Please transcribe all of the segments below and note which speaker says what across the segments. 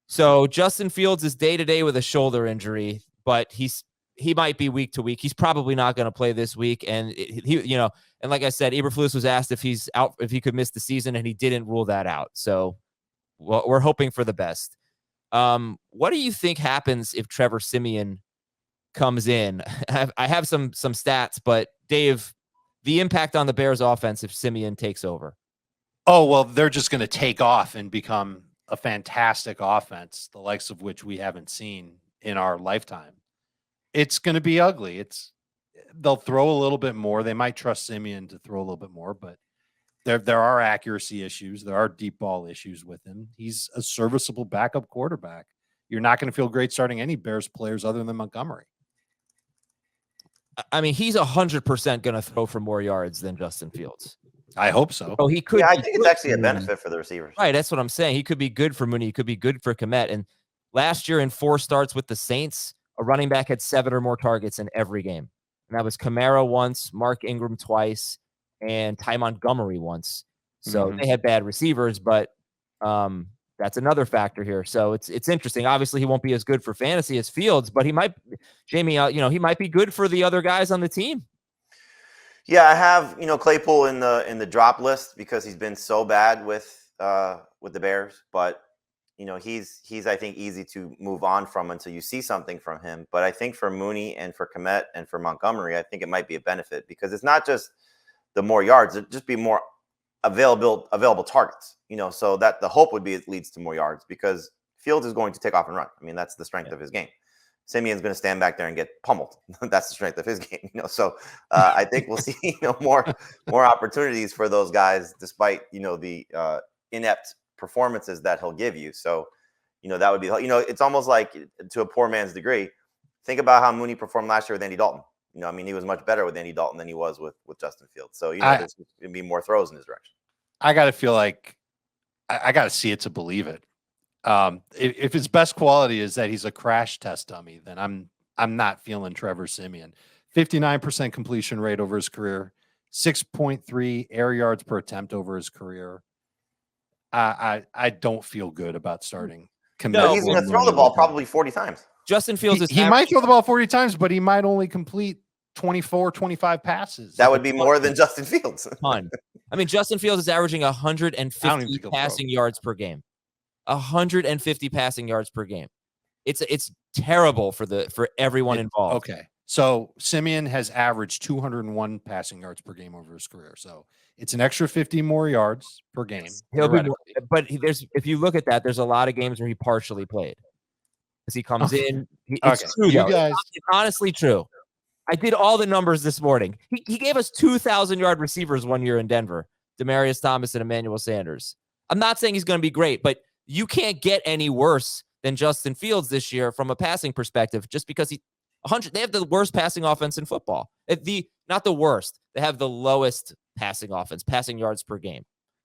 Speaker 1: So Justin Fields is day-to-day with a shoulder injury, but he might be week to week. He's probably not going to play this week. And and like I said, Eberflus was asked if he's out, if he could miss the season, and he didn't rule that out. So we're hoping for the best. What do you think happens if Trevor Siemian comes in? I have some stats, but Dave, the impact on the Bears offense if Siemian takes over.
Speaker 2: Oh, well, they're just going to take off and become a fantastic offense, the likes of which we haven't seen in our lifetime. It's going to be ugly. They'll throw a little bit more. They might trust Siemian to throw a little bit more, but there are accuracy issues. There are deep ball issues with him. He's a serviceable backup quarterback. You're not going to feel great starting any Bears players other than Montgomery.
Speaker 1: I mean, he's 100% going to throw for more yards than Justin Fields.
Speaker 2: I hope so.
Speaker 1: Oh, he could.
Speaker 3: Yeah, I think it's actually a benefit for the receivers.
Speaker 1: Right, that's what I'm saying. He could be good for Mooney. He could be good for Kmet. And last year in 4 starts with the Saints, a running back had 7 or more targets in every game. And that was Kamara once, Mark Ingram twice, and Ty Montgomery once. So they had bad receivers, but that's another factor here. So it's interesting. Obviously, he won't be as good for fantasy as Fields, but he might, Jamie, he might be good for the other guys on the team.
Speaker 3: Yeah, I have Claypool in the drop list because he's been so bad with the Bears, but he's I think easy to move on from until you see something from him. But I think for Mooney and for Kmet and for Montgomery, I think it might be a benefit because it's not just the more yards, it just be more available targets. So that the hope would be it leads to more yards because Fields is going to take off and run. I mean, that's the strength of his game. Simeon's going to stand back there and get pummeled. That's the strength of his game. So I think we'll see more opportunities for those guys, despite the inept performances that he'll give you. So that would be it's almost like to a poor man's degree. Think about how Mooney performed last year with Andy Dalton. He was much better with Andy Dalton than he was with Justin Fields. So there's going to be more throws in his direction. I
Speaker 2: got to feel like I got to see it to believe it. If his best quality is that he's a crash test dummy, then I'm not feeling Trevor Siemian. 59% completion rate over his career, 6.3 air yards per attempt over his career. I don't feel good about starting.
Speaker 3: No, he's going to throw the ball probably 40 times.
Speaker 1: Justin Fields
Speaker 2: he might throw the ball 40 times, but he might only complete 24, 25 passes.
Speaker 3: That would be more than Justin Fields.
Speaker 1: Ton. I mean, Justin Fields is averaging 150 passing yards per game. 150 passing yards per game. It's terrible for everyone involved.
Speaker 2: Okay. So Siemian has averaged 201 passing yards per game over his career. So it's an extra 50 more yards per game.
Speaker 1: He'll be more, but if you look at that, there's a lot of games where he partially played. Because he comes in. It's true, guys. It's honestly true. I did all the numbers this morning. He gave us 2,000-yard receivers one year in Denver. Demaryius Thomas and Emmanuel Sanders. I'm not saying he's going to be great, but you can't get any worse than Justin Fields this year from a passing perspective just because they have the worst passing offense in football. Not the worst. They have the lowest passing offense, passing yards per game.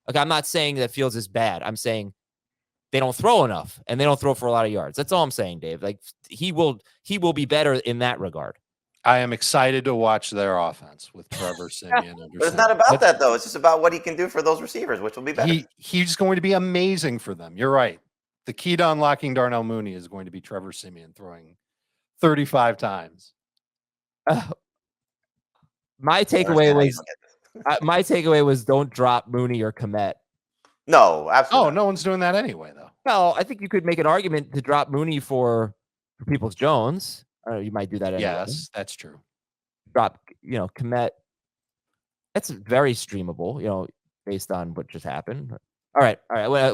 Speaker 1: Okay, I'm not saying that Fields is bad. I'm saying they don't throw enough and they don't throw for a lot of yards. That's all I'm saying, Dave. Like he will be better in that regard.
Speaker 2: I am excited to watch their offense with Trevor Siemian.
Speaker 3: But it's not about that, though. It's just about what he can do for those receivers, which will be better.
Speaker 2: He's going to be amazing for them. You're right. The key to unlocking Darnell Mooney is going to be Trevor Siemian throwing 35 times.
Speaker 1: My takeaway was don't drop Mooney or Kmet.
Speaker 3: No, absolutely.
Speaker 2: Oh, no one's doing that anyway, though.
Speaker 1: Well, I think you could make an argument to drop Mooney for Peoples-Jones. You might do that anyway.
Speaker 2: Yes, that's true.
Speaker 1: Drop, Kmet. That's very streamable, based on what just happened. All right.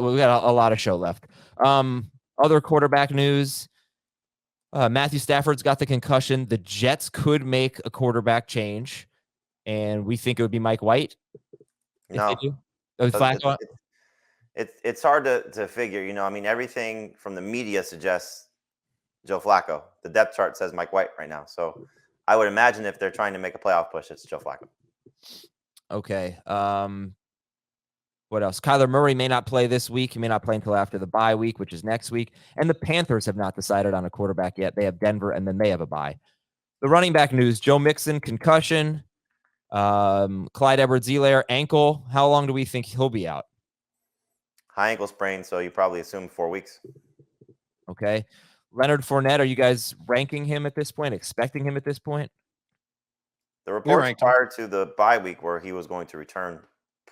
Speaker 1: We got a lot of show left. Other quarterback news. Matthew Stafford's got the concussion. The Jets could make a quarterback change, and we think it would be Mike White.
Speaker 3: No. It's hard to figure. Everything from the media suggests Joe Flacco. The depth chart says Mike White right now. So I would imagine if they're trying to make a playoff push, it's Joe Flacco.
Speaker 1: Okay. What else? Kyler Murray may not play this week. He may not play until after the bye week, which is next week. And the Panthers have not decided on a quarterback yet. They have Denver, and then they have a bye. The running back news, Joe Mixon, concussion. Clyde Edwards-Helaire, ankle. How long do we think he'll be out?
Speaker 3: High ankle sprain, so you probably assume 4 weeks.
Speaker 1: Okay. Leonard Fournette, are you guys ranking him at this point, expecting him at this point?
Speaker 3: The reports prior to the bye week where he was going to return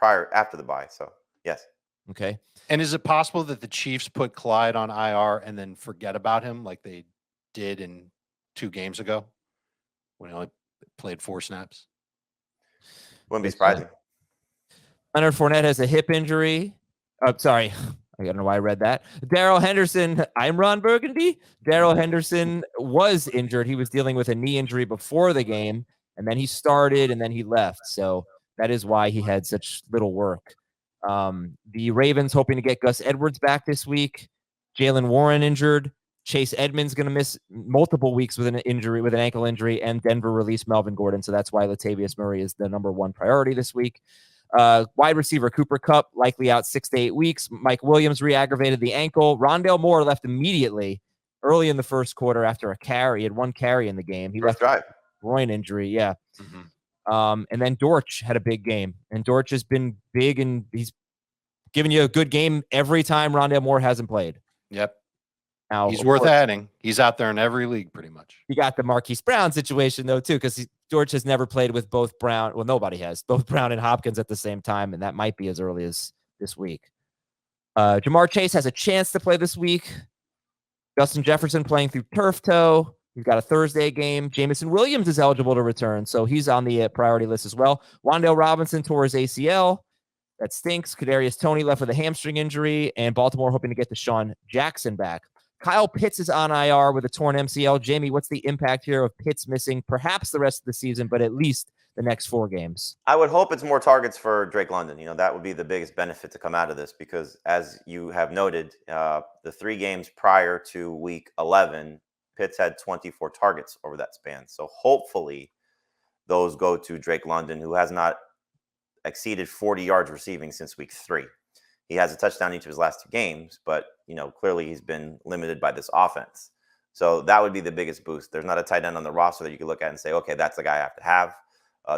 Speaker 3: after the bye. So, yes.
Speaker 1: Okay.
Speaker 2: And is it possible that the Chiefs put Clyde on IR and then forget about him like they did in 2 games ago when he only played 4 snaps?
Speaker 3: Wouldn't be surprising.
Speaker 1: Leonard Fournette has a hip injury. Oh, sorry. I don't know why I read that. Darrell Henderson. I'm Ron Burgundy. Darrell Henderson was injured. He was dealing with a knee injury before the game, and then he started, and then he left. So that is why he had such little work. The Ravens hoping to get Gus Edwards back this week. Jalen Warren injured. Chase Edmonds going to miss multiple weeks with an injury, with an ankle injury, and Denver released Melvin Gordon. So that's why Latavius Murray is the number 1 priority this week. Wide receiver Cooper Kupp likely out 6 to 8 weeks. Mike Williams re-aggravated the ankle. Rondale Moore left immediately early in the first quarter after a carry. He had 1 carry in the game. He left
Speaker 3: drive.
Speaker 1: Groin injury. Yeah. And then Dortch had a big game, and Dortch has been big, and he's giving you a good game every time Rondale Moore hasn't played.
Speaker 2: Yep.
Speaker 1: Now,
Speaker 2: he's worth adding. He's out there in every league pretty much.
Speaker 1: You got the Marquise Brown situation though too, because George has never played with both Brown. Well, nobody has both Brown and Hopkins at the same time, and that might be as early as this week. Jamar Chase has a chance to play this week. Justin Jefferson playing through turf toe. He's got a Thursday game. Jamison Williams is eligible to return, so he's on the priority list as well. Wan'Dale Robinson tore his ACL. That stinks. Kadarius Toney left with a hamstring injury, and Baltimore hoping to get Deshaun Jackson back. Kyle Pitts is on IR with a torn MCL. Jamie, what's the impact here of Pitts missing perhaps the rest of the season, but at least the next 4 games?
Speaker 3: I would hope it's more targets for Drake London. That would be the biggest benefit to come out of this because, as you have noted, the 3 games prior to week 11, Pitts had 24 targets over that span. So hopefully those go to Drake London, who has not exceeded 40 yards receiving since week 3. He has a touchdown each of his last 2 games, but clearly he's been limited by this offense. So that would be the biggest boost. There's not a tight end on the roster that you could look at and say, okay, that's the guy I have to have.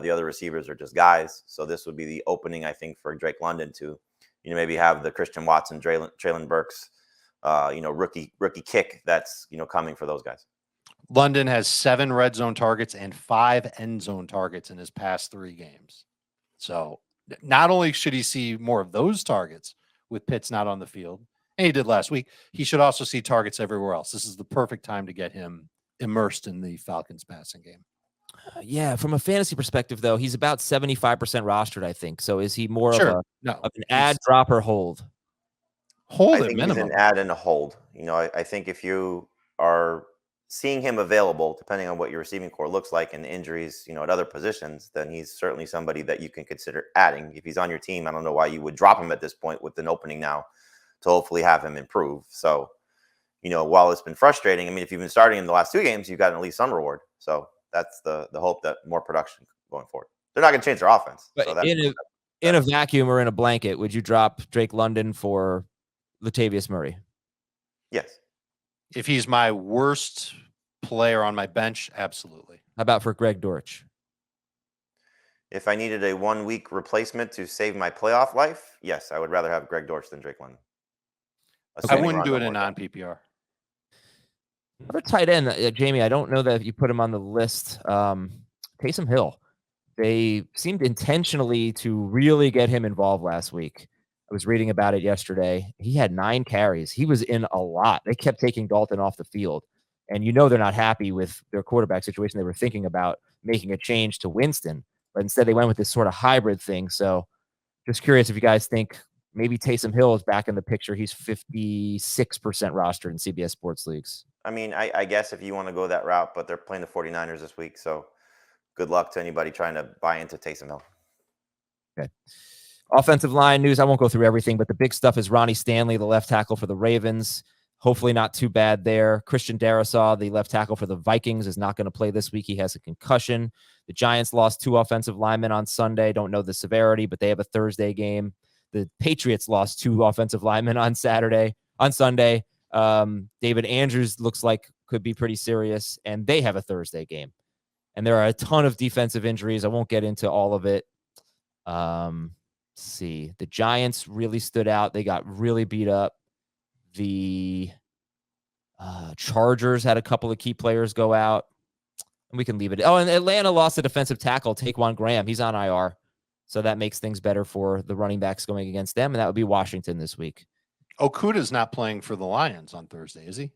Speaker 3: The other receivers are just guys. So this would be the opening, I think, for Drake London to, maybe have the Christian Watson, Traylon Burks, rookie kick that's, coming for those guys.
Speaker 2: London has 7 red zone targets and 5 end zone targets in his past 3 games. So not only should he see more of those targets with Pitts not on the field, and he did last week, he should also see targets everywhere else. This is the perfect time to get him immersed in the Falcons passing game.
Speaker 1: Yeah, from a fantasy perspective, though, he's about 75% rostered, I think. So is he more of an add, drop, or hold?
Speaker 2: Hold
Speaker 3: I
Speaker 2: at
Speaker 3: think
Speaker 2: minimum.
Speaker 3: He's an add and a hold. I think if you are seeing him available, depending on what your receiving core looks like and the injuries, at other positions, then he's certainly somebody that you can consider adding. If he's on your team, I don't know why you would drop him at this point with an opening now to hopefully have him improve. So, while it's been frustrating, if you've been starting in the last 2 games, you've gotten at least some reward. So that's the hope that more production going forward. They're not going to change their offense.
Speaker 1: But
Speaker 3: so
Speaker 1: in a vacuum or in a blanket, would you drop Drake London for Latavius Murray?
Speaker 3: Yes.
Speaker 2: If he's my worst player on my bench, absolutely.
Speaker 1: How about for Greg Dortch?
Speaker 3: If I needed a 1-week replacement to save my playoff life, yes, I would rather have Greg Dortch than Drake London.
Speaker 2: I wouldn't do it in non-PPR.
Speaker 1: Another tight end, Jamie, I don't know that if you put him on the list. Taysom Hill. They seemed intentionally to really get him involved last week. I was reading about it yesterday. He had 9 carries. He was in a lot. They kept taking Dalton off the field. And they're not happy with their quarterback situation. They were thinking about making a change to Winston, but instead they went with this sort of hybrid thing. So just curious if you guys think maybe Taysom Hill is back in the picture. He's 56% rostered in CBS Sports leagues.
Speaker 3: I guess if you want to go that route, but they're playing the 49ers this week. So good luck to anybody trying to buy into Taysom Hill.
Speaker 1: Okay. Offensive line news. I won't go through everything, but the big stuff is Ronnie Stanley, the left tackle for the Ravens. Hopefully not too bad there. Christian Darrisaw, the left tackle for the Vikings, is not going to play this week. He has a concussion. The Giants lost 2 offensive linemen on Sunday. Don't know the severity, but they have a Thursday game. The Patriots lost 2 offensive linemen on Sunday. David Andrews looks like could be pretty serious, and they have a Thursday game. And there are a ton of defensive injuries. I won't get into all of it. See, the Giants really stood out. They got really beat up. The Chargers had a couple of key players go out. We can leave it. Oh, and Atlanta lost a defensive tackle, Taquan Graham. He's on IR. So that makes things better for the running backs going against them, and that would be Washington this week.
Speaker 2: Okuda's not playing for the Lions on Thursday, is he?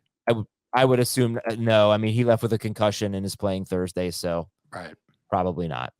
Speaker 1: I would assume no. I mean, he left with a concussion and is playing Thursday, so
Speaker 2: right,
Speaker 1: probably not.